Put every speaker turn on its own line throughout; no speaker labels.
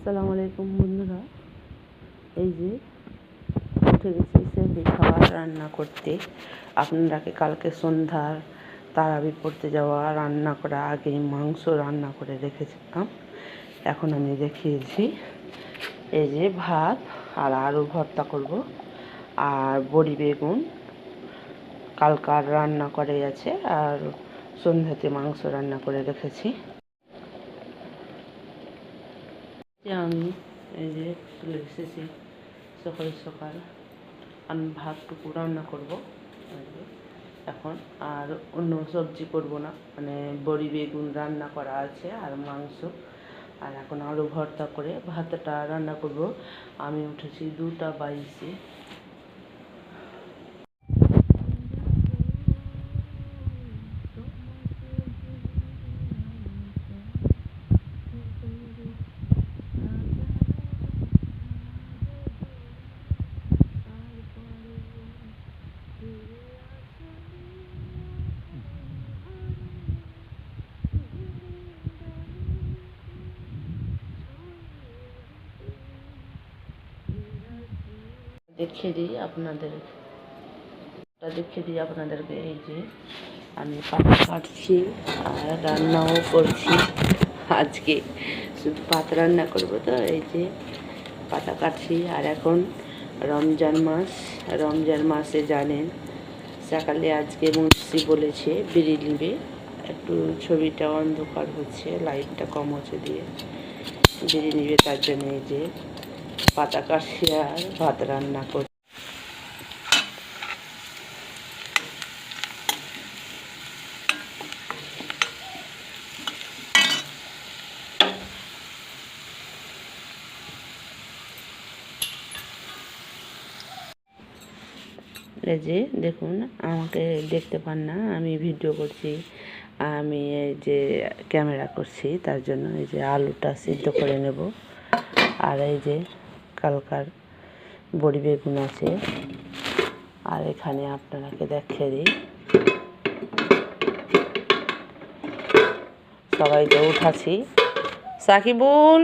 আসসালামু আলাইকুম বন্ধুরা, এই যে উঠে গেছি সেহরি খাবার রান্না করতে। আপনারাকে কালকে সন্ধ্যার তারাবি পড়তে যাওয়া রান্না করা আগে মাংস রান্না করে রেখেছিলাম। এখন আমি দেখিয়েছি এই যে ভাত আর আলু ভর্তা করব, আর বড়ি বেগুন কালকার রান্না করে আছে, আর সন্ধ্যাতে মাংস রান্না করে রেখেছি। আমি এই যে চলে এসেছি সকাল সকাল। আমি ভাতটুকু রান্না করব এখন, আর অন্য সবজি করব না, মানে বড়ি বেগুন রান্না করা আছে আর মাংস, আর এখন আলু ভর্তা করে ভাতটা রান্না করব। আমি উঠেছি 2টা 22-এ। দেখিয়ে দিই আপনাদেরকে এই যে আমি পাতা কাটছি আর রান্নাও করছি। আজকে শুধু পাতা রান্না করবো, তো এই যে পাতা কাটছি। আর এখন রমজান মাসে জানেন সকালে আজকে মুন্সি বলেছে বিড়ি নিবে, একটু ছবিটা অন্ধকার হচ্ছে, লাইটটা কম হচ্ছে দিয়ে বিড়ি নিবে, তার জন্য এই যে পাতা কাটছি আর ভাত রান্না করছি। এই যে দেখুন, আমাকে দেখতে পান না, আমি ভিডিও করছি, আমি এই যে ক্যামেরা করছি, তার জন্য এই যে আলুটা সিদ্ধ করে নেব। আর এই যে কালকার বড়ি বেগুন আছে, আর এখানে আপনারাকে দেখিয়ে দিই সবাইকে উঠাছি। সাকিবুল,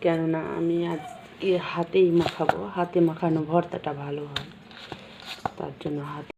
কেননা আমি আজকে হাতেই মাখাবো, হাতে মাখানো ভর্তাটা ভালো হয়, তার জন্য হাতে